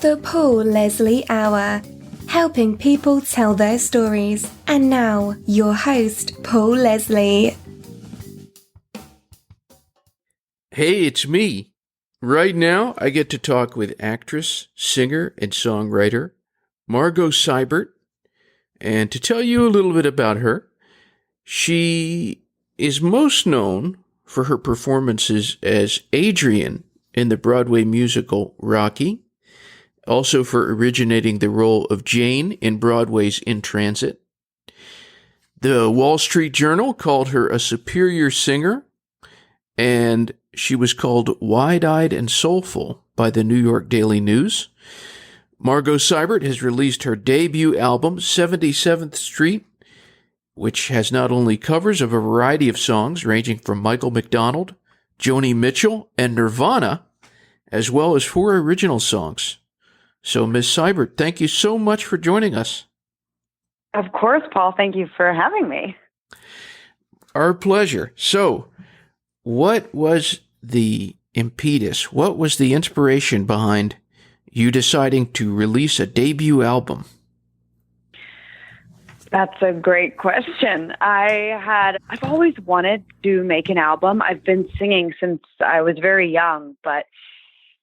The Paul Leslie Hour, helping people tell their stories. And now, your host, Paul Leslie. Hey, it's me. Right now, I get to talk with actress, singer, and songwriter Margo Seibert. And to tell you a little bit about her, she is most known for her performances as Adrian in the Broadway musical Rocky, also for originating the role of Jane in Broadway's In Transit. The Wall Street Journal called her a superior singer, and she was called wide-eyed and soulful by the New York Daily News. Margo Seibert has released her debut album, 77th Street, which has not only covers of a variety of songs ranging from McDonald, Joni Mitchell, and Nirvana, as well as 4 original songs. So, Ms. Seibert, thank you so much for joining us. Of course, Paul. Thank you for having me. Our pleasure. So, what was the impetus? What was the inspiration behind you deciding to release a debut album? That's a great question. I've always wanted to make an album. I've been singing since I was very young, but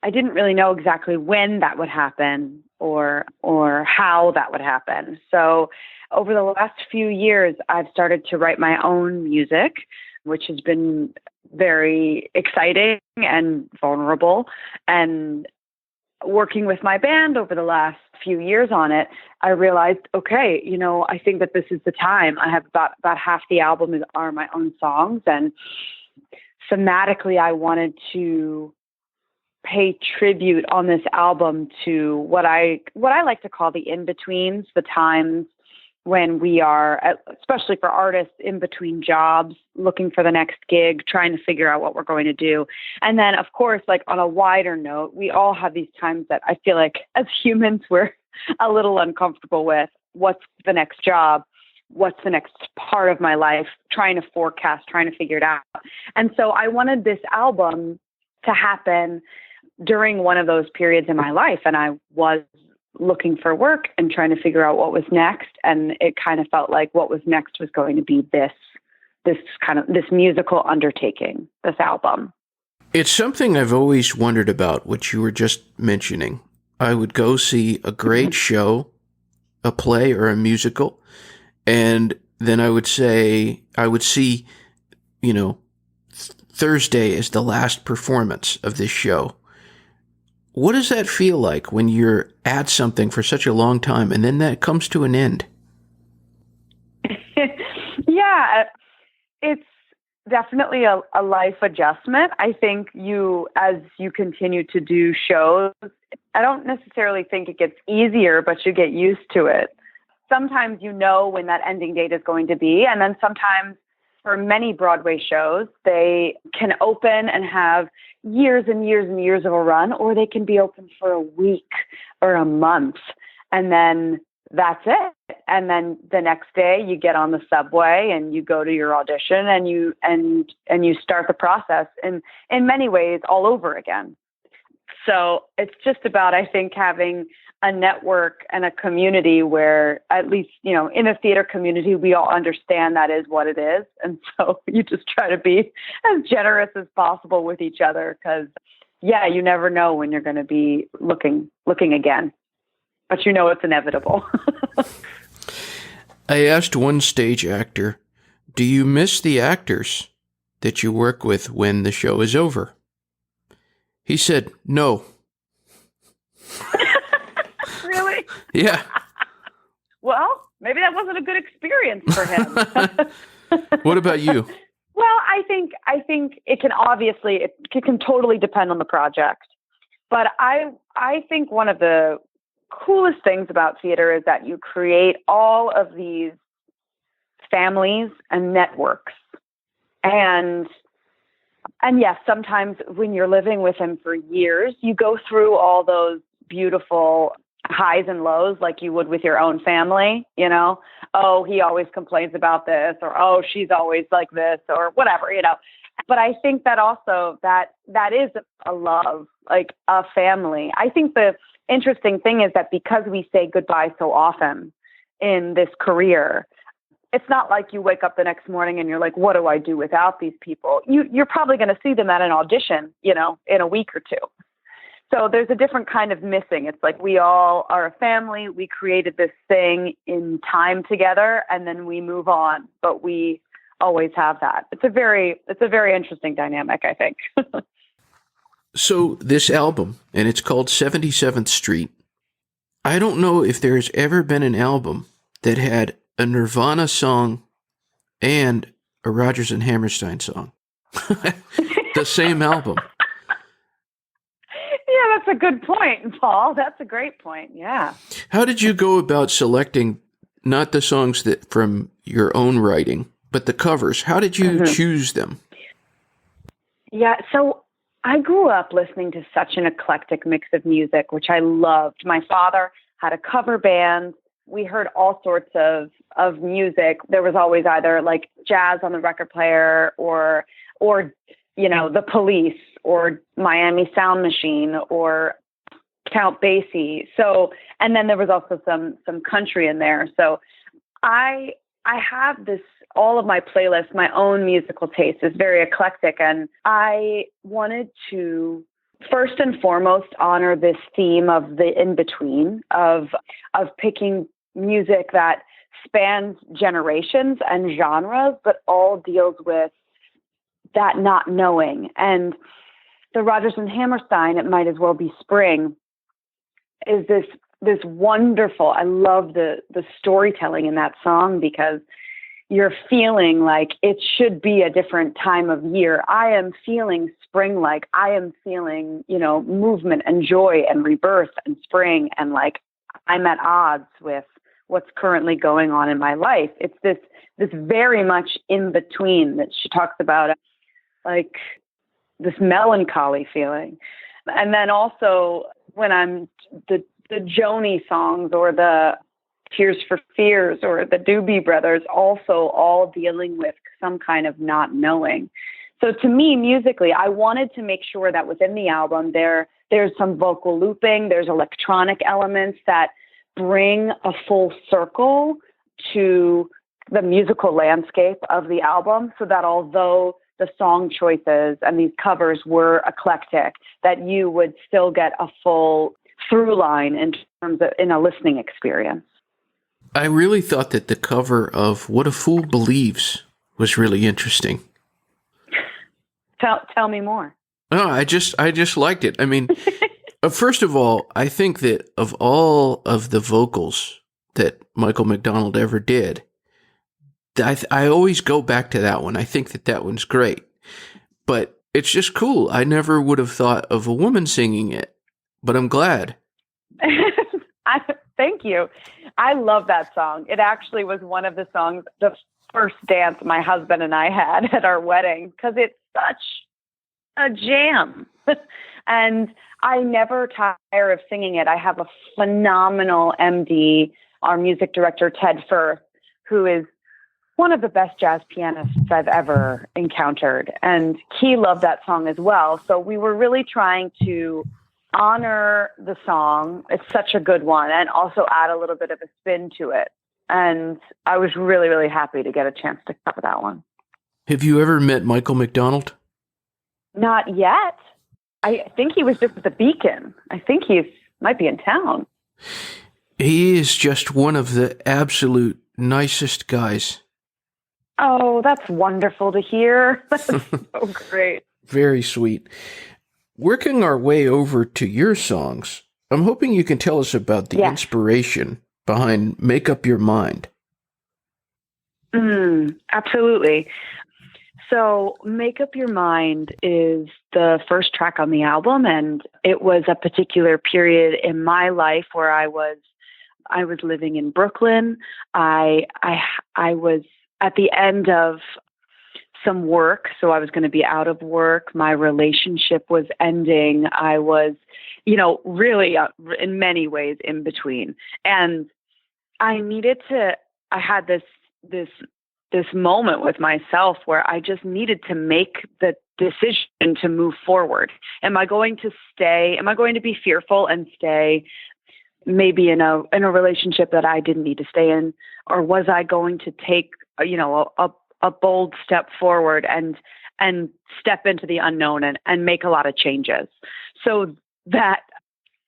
I didn't really know exactly when that would happen or how that would happen. So over the last few years, I've started to write my own music, which has been very exciting and vulnerable. And working with my band over the last few years on it, I realized, okay, I think that this is the time. I have about half the album are my own songs. And thematically, I wanted to pay tribute on this album to what I like to call the in-betweens, the times when we are, especially for artists, in between jobs, looking for the next gig, trying to figure out what we're going to do. And then, of course, like on a wider note, we all have these times that I feel like as humans, we're a little uncomfortable with. What's the next job? What's the next part of my life? Trying to forecast, trying to figure it out. And so I wanted this album to happen during one of those periods in my life. And I was looking for work and trying to figure out what was next. And it kind of felt like what was next was going to be this musical undertaking, this album. It's something I've always wondered about, what you were just mentioning. I would go see a great show, a play or a musical, and then I would see, Thursday is the last performance of this show. What does that feel like when you're at something for such a long time and then that comes to an end? Yeah, it's definitely a life adjustment. I think as you continue to do shows, I don't necessarily think it gets easier, but you get used to it. Sometimes you know when that ending date is going to be, and then sometimes for many Broadway shows, they can open and have years and years and years of a run, or they can be open for a week or a month, and then that's it. And then the next day you get on the subway and you go to your audition and you start the process in many ways all over again. So it's just about, I think, having a network and a community where, at least, in a theater community, we all understand that is what it is. And so you just try to be as generous as possible with each other because, you never know when you're going to be looking again. But it's inevitable. I asked one stage actor, do you miss the actors that you work with when the show is over? He said, no. Really? Yeah. Well, maybe that wasn't a good experience for him. What about you? Well, I think it can totally depend on the project. But I think one of the coolest things about theater is that you create all of these families and networks. And yes, sometimes when you're living with him for years, you go through all those beautiful highs and lows like you would with your own family, oh, he always complains about this, or, oh, she's always like this, or whatever, But I think that also that is a love, like a family. I think the interesting thing is that because we say goodbye so often in this career, it's not like you wake up the next morning and you're like, what do I do without these people? You're probably going to see them at an audition, in a week or two. So there's a different kind of missing. It's like we all are a family. We created this thing in time together and then we move on, but we always have that. It's a very interesting dynamic, I think. So this album, and it's called 77th Street. I don't know if there's ever been an album that had a Nirvana song and a Rodgers and Hammerstein song. The same album. Yeah, that's a good point, Paul. That's a great point. Yeah. How did you go about selecting not the songs that from your own writing, but the covers? How did you choose them? Yeah, so I grew up listening to such an eclectic mix of music, which I loved. My father had a cover band. We heard all sorts of music. There was always either like jazz on the record player or the Police or Miami Sound Machine or Count Basie. So, and then there was also some country in there. So I have this, all of my playlists, my own musical taste is very eclectic. And I wanted to first and foremost honor this theme of the in-between of picking music that spans generations and genres, but all deals with that not knowing. And the Rodgers and Hammerstein, It Might As Well Be Spring, is this wonderful, I love the storytelling in that song because you're feeling like it should be a different time of year. I am feeling spring-like. I am feeling, movement and joy and rebirth and spring. And like, I'm at odds with what's currently going on in my life. It's this very much in between that she talks about, like this melancholy feeling. And then also when I'm the Joni songs or the Tears for Fears or the Doobie Brothers, also all dealing with some kind of not knowing. So to me, musically, I wanted to make sure that within the album, there's some vocal looping, there's electronic elements that bring a full circle to the musical landscape of the album, so that although the song choices and these covers were eclectic, that you would still get a full through line in a listening experience. I really thought that the cover of What a Fool Believes was really interesting. Tell me more. Oh, I just liked it. I mean, first of all, I think that of all of the vocals that Michael McDonald ever did, I always go back to that one. I think that one's great. But it's just cool. I never would have thought of a woman singing it, but I'm glad. Thank you. I love that song. It actually was one of the songs, the first dance my husband and I had at our wedding, because it's such a jam. And I never tire of singing it. I have a phenomenal MD, our music director, Ted Firth, who is one of the best jazz pianists I've ever encountered. And he loved that song as well. So we were really trying to honor the song. It's such a good one. And also add a little bit of a spin to it. And I was really, really happy to get a chance to cover that one. Have you ever met Michael McDonald? Not yet. I think he was just at the Beacon. I think he might be in town. He is just one of the absolute nicest guys. Oh, that's wonderful to hear. That's so great. Very sweet. Working our way over to your songs, I'm hoping you can tell us about the inspiration behind Make Up Your Mind. Absolutely. So Make Up Your Mind is the first track on the album, and it was a particular period in my life where I was living in Brooklyn. I was at the end of some work, so I was going to be out of work. My relationship was ending. I was, really in many ways in between. And I had this this moment with myself where I just needed to make the decision to move forward. Am I going to be fearful and stay maybe in a relationship that I didn't need to stay in? Or was I going to take, a bold step forward and step into the unknown and make a lot of changes? So that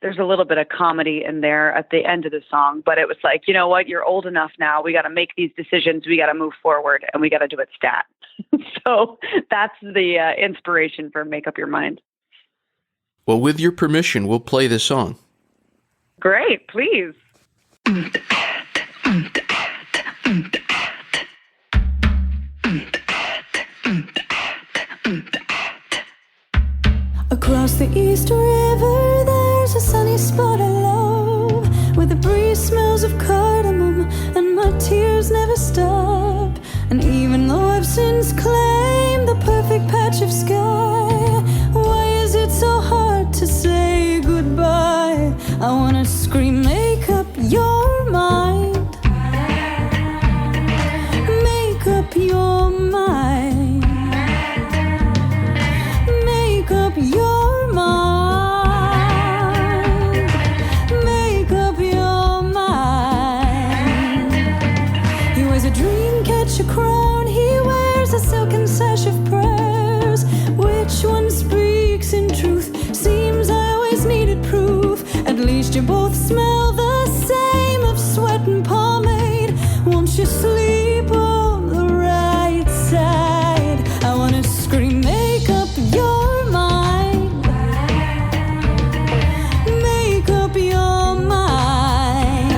there's a little bit of comedy in there at the end of the song, but it was like, you know what, you're old enough now. We got to make these decisions. We got to move forward, and we got to do it stat. So that's the inspiration for Make Up Your Mind. Well, with your permission, we'll play the song. Great, please. Across the East River, there's a sunny spot I love, where the breeze smells of cardamom and my tears never stop. And even though I've since claimed the perfect patch of sky, why is it so hard to say goodbye? I wanna scream, make up your mind. Make up your mind. Make up your mind. Make up your mind. He wears a dream catch a crown. He wears a silken sash of prayers. Which one speaks in truth? Seems I always needed proof. At least you both smell the same of sweat and pomade. Won't you sleep on the right side? I wanna scream, make up your mind. Make up your mind.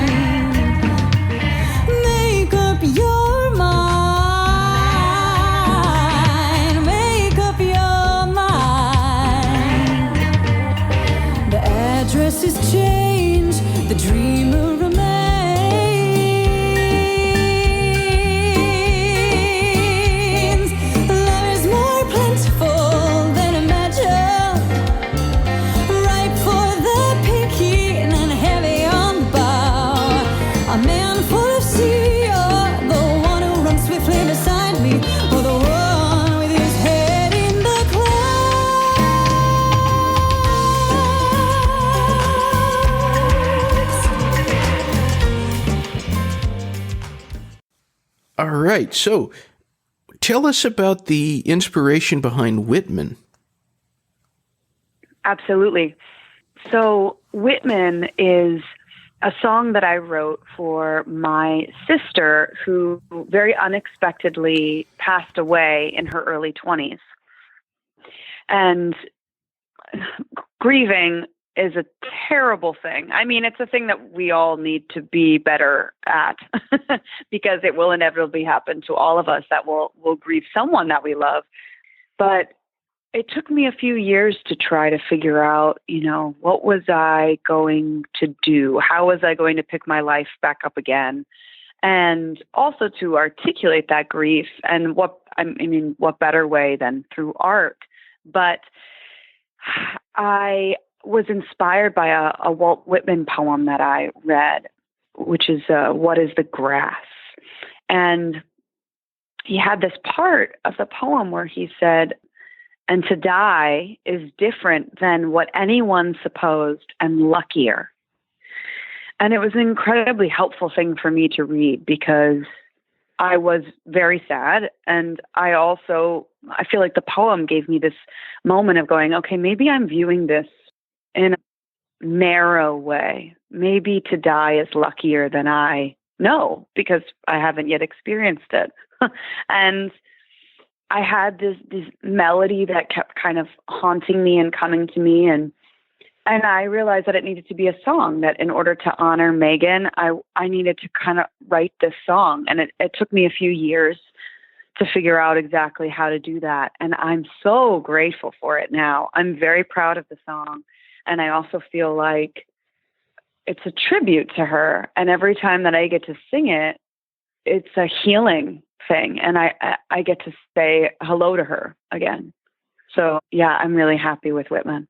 Make up your mind. Make up your mind. The address is changed, the dreamer remains. Love is more plentiful than imagined, ripe for the picking and heavy on the bough. A man full of sea, or the one who runs swiftly beside me, or the one with his head in the clouds. All right, so tell us about the inspiration behind Whitman. Absolutely. So Whitman is a song that I wrote for my sister, who very unexpectedly passed away in her early 20s. And grieving is a terrible thing. I mean, it's a thing that we all need to be better at because it will inevitably happen to all of us that will grieve someone that we love. But it took me a few years to try to figure out, what was I going to do? How was I going to pick my life back up again? And also to articulate that grief, and what better way than through art? But I was inspired by a Walt Whitman poem that I read, which is What is the Grass? And he had this part of the poem where he said, and to die is different than what anyone supposed and luckier. And it was an incredibly helpful thing for me to read because I was very sad. And I feel like the poem gave me this moment of going, okay, maybe I'm viewing this in a narrow way. Maybe to die is luckier than I know because I haven't yet experienced it. And I had this melody that kept kind of haunting me and coming to me. And I realized that it needed to be a song, that in order to honor Megan, I needed to kind of write this song. And it took me a few years to figure out exactly how to do that. And I'm so grateful for it now. I'm very proud of the song. And I also feel like it's a tribute to her. And every time that I get to sing it, it's a healing thing. And I get to say hello to her again. So yeah, I'm really happy with Whitman.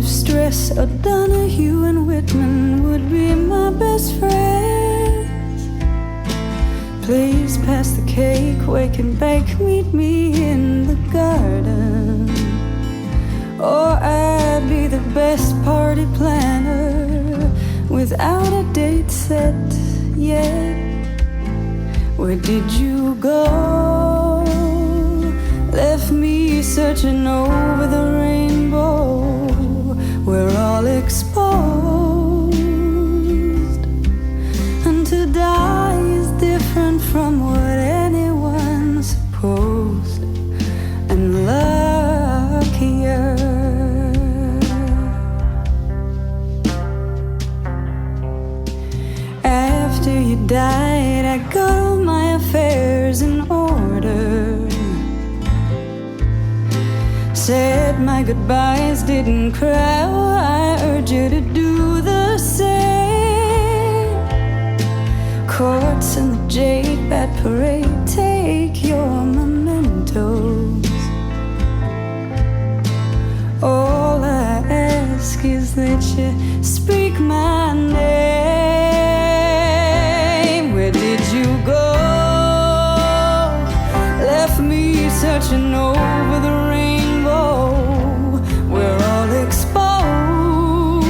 stress. O'Donoghue and Whitman would be my best friends. Please pass the cake, wake and bake, meet me in the garden. Or I'd be the best party planner without a date set yet. Where did you go? Left me searching over the rainbow. We're all exposed, and to die is different from what anyone supposed, and luckier. After you died, I got all my affairs in order. Said my goodbyes, didn't cry. Oh, I urge you to do the same. Courts in the jade bat parade, take your mementos. All I ask is that you speak my name. Where did you go? Left me searching over the rainbow. We're all exposed,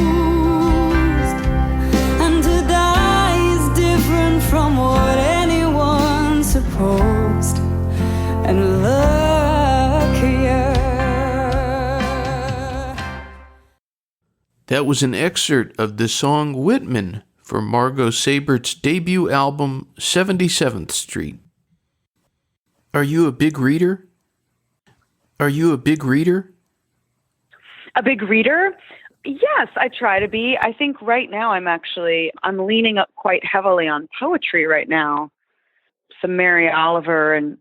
and to die is different from what anyone supposed, and luckier. That was an excerpt of the song Whitman from Margo Seibert's debut album, 77th Street. Are you a big reader? Are you a big reader? A big reader? Yes, I try to be. I think right now I'm leaning up quite heavily on poetry right now. Some Mary Oliver and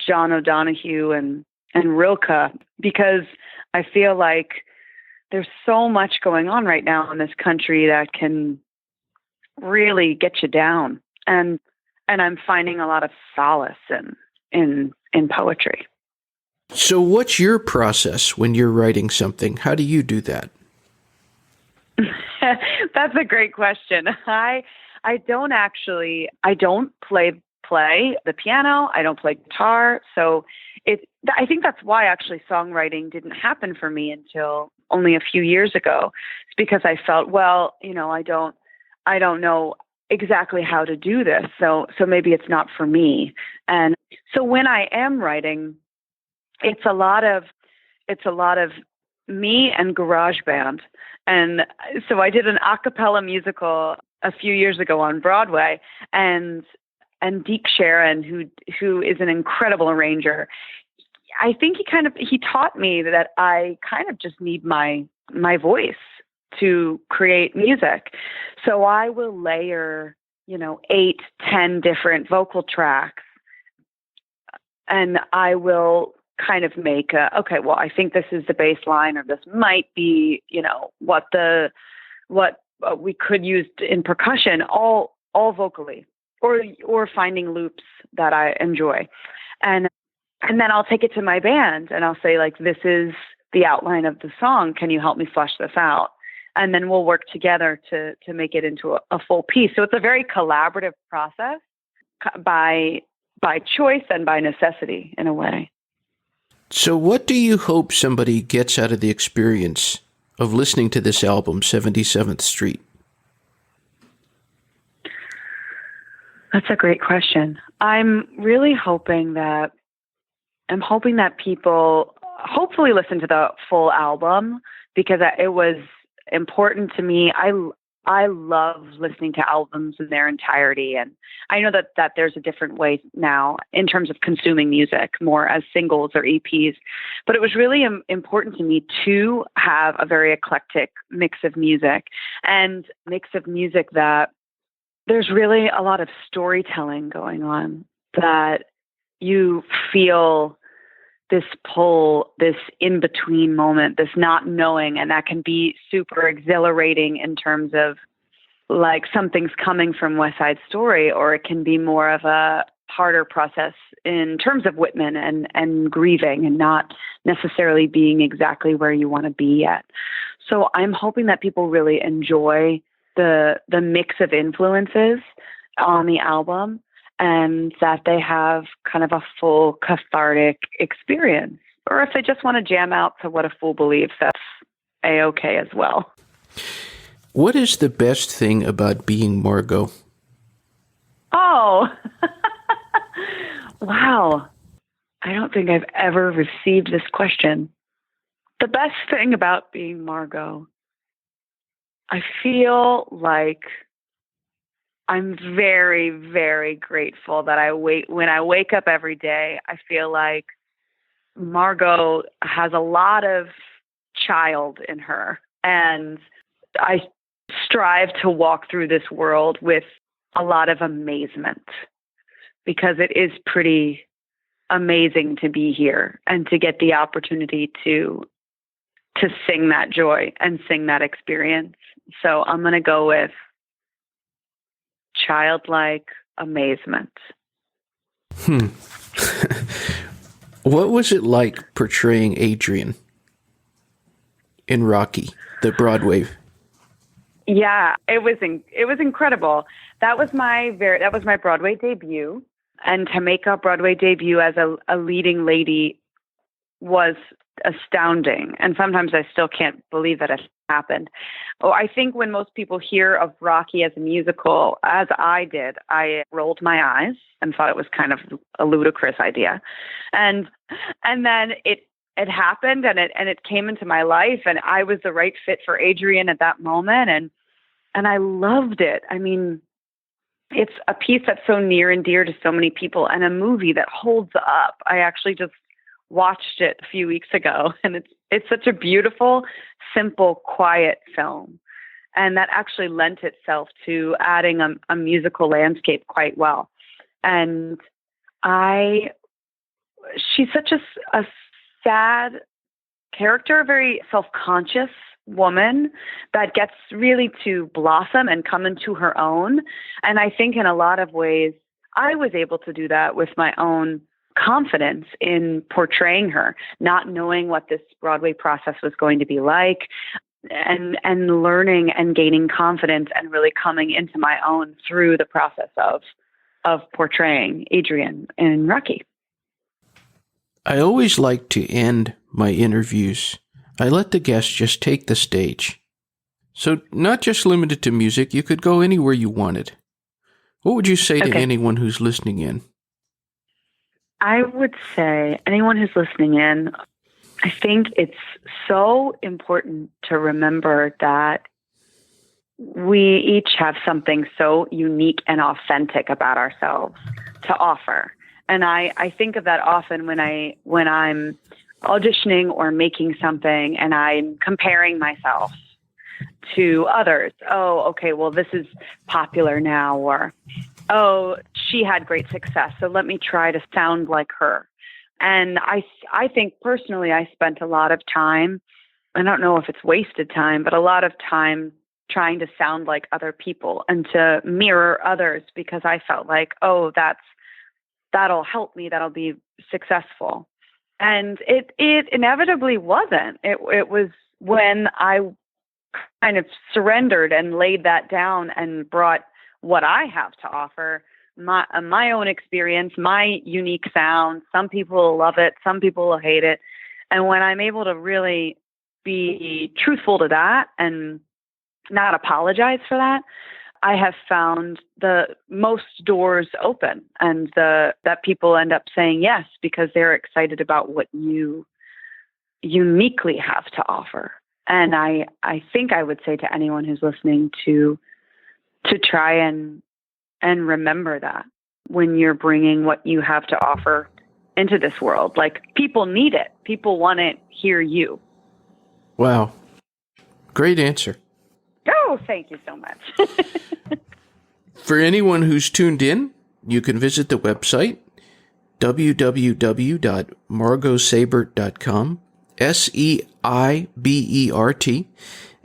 John O'Donoghue and Rilke, because I feel like there's so much going on right now in this country that can really get you down. And I'm finding a lot of solace in poetry. So what's your process when you're writing something? How do you do that? That's a great question. I don't play the piano. I don't play guitar. So I think that's why actually songwriting didn't happen for me until only a few years ago. It's because I felt, well, I don't know exactly how to do this. So maybe it's not for me. And so when I am writing, it's a lot of me and GarageBand. And so I did an a cappella musical a few years ago on Broadway, and Deke Sharon, who is an incredible arranger, I think he taught me that I kind of just need my voice to create music. So I will layer, 8, 10 different vocal tracks, and I will kind of make I think this is the bass line, or this might be, what we could use in percussion, all vocally, or finding loops that I enjoy. And then I'll take it to my band and I'll say, like, this is the outline of the song. Can you help me flesh this out? And then we'll work together to make it into a full piece. So it's a very collaborative process by choice and by necessity in a way. So what do you hope somebody gets out of the experience of listening to this album, 77th Street? That's a great question. I'm really hoping that people hopefully listen to the full album, because it was important to me. I love listening to albums in their entirety. And I know that there's a different way now in terms of consuming music, more as singles or EPs. But it was really important to me to have a very eclectic mix of music, and mix of music that there's really a lot of storytelling going on, that you feel this pull, this in-between moment, this not knowing, and that can be super exhilarating in terms of like something's coming from West Side Story, or it can be more of a harder process in terms of Whitman and grieving and not necessarily being exactly where you want to be yet. So I'm hoping that people really enjoy the mix of influences on the album, and that they have kind of a full cathartic experience. Or if they just want to jam out to What a Fool Believes, that's A-okay as well. What is the best thing about being Margot? Oh, wow. I don't think I've ever received this question. The best thing about being Margot, I feel like I'm very, very grateful that when I wake up every day, I feel like Margot has a lot of child in her. And I strive to walk through this world with a lot of amazement, because it is pretty amazing to be here and to get the opportunity to sing that joy and sing that experience. So I'm going to go with childlike amazement. What was it like portraying Adrian in Rocky, the Broadway? Yeah, it was incredible. That was my Broadway debut, and to make a Broadway debut as a leading lady was astounding. And sometimes I still can't believe that it happened. Oh, I think when most people hear of Rocky as a musical, as I did, I rolled my eyes and thought it was kind of a ludicrous idea. And then it happened, and it came into my life, and I was the right fit for Adrian at that moment, and I loved it. I mean, it's a piece that's so near and dear to so many people, and a movie that holds up. I actually just watched it a few weeks ago, and it's such a beautiful, simple, quiet film. And that actually lent itself to adding a musical landscape quite well. And she's such a sad character, a very self-conscious woman that gets really to blossom and come into her own. And I think in a lot of ways, I was able to do that with my own confidence in portraying her, not knowing what this Broadway process was going to be like, and learning and gaining confidence and really coming into my own through the process of portraying Adrian in Rocky. I always like to end my interviews. I let the guests just take the stage. So not just limited to music, you could go anywhere you wanted. What would you say to anyone who's listening in? I would say anyone who's listening in, I think it's so important to remember that we each have something so unique and authentic about ourselves to offer. And I think of that often when I'm auditioning or making something and I'm comparing myself to others. Oh, okay, well, this is popular now, or, oh, she had great success, so let me try to sound like her. And I think personally, I spent a lot of time, I don't know if it's wasted time, but a lot of time trying to sound like other people and to mirror others, because I felt like, oh, that'll help me, that'll be successful. And it inevitably wasn't. It was when I kind of surrendered and laid that down and brought what I have to offer, my own experience, my unique sound. Some people will love it, some people will hate it. And when I'm able to really be truthful to that and not apologize for that, I have found the most doors open, and that people end up saying yes because they're excited about what you uniquely have to offer. And I think I would say to anyone who's listening to try and remember that when you're bringing what you have to offer into this world. Like, people need it. People want to hear you. Wow. Great answer. Oh, thank you so much. For anyone who's tuned in, you can visit the website, www.margoseibert.com, Seibert,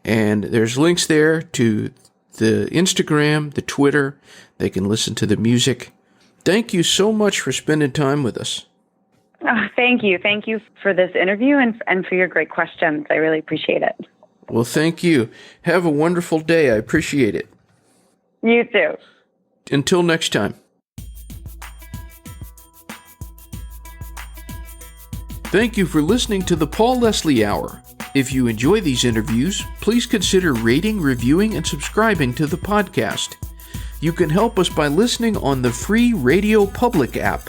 and there's links there to the Instagram, the Twitter. They can listen to the music. Thank you so much for spending time with us. Oh, thank you. Thank you for this interview and for your great questions. I really appreciate it. Well, thank you. Have a wonderful day. I appreciate it. You too. Until next time. Thank you for listening to the Paul Leslie Hour. If you enjoy these interviews, please consider rating, reviewing, and subscribing to the podcast. You can help us by listening on the free Radio Public app.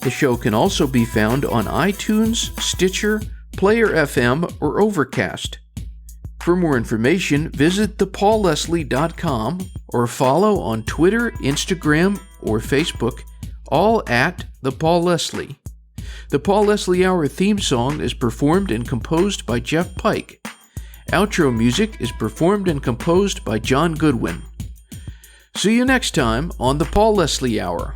The show can also be found on iTunes, Stitcher, Player FM, or Overcast. For more information, visit thepaulleslie.com or follow on Twitter, Instagram, or Facebook, all at The Paul Leslie. The Paul Leslie Hour theme song is performed and composed by Jeff Pike. Outro music is performed and composed by John Goodwin. See you next time on The Paul Leslie Hour.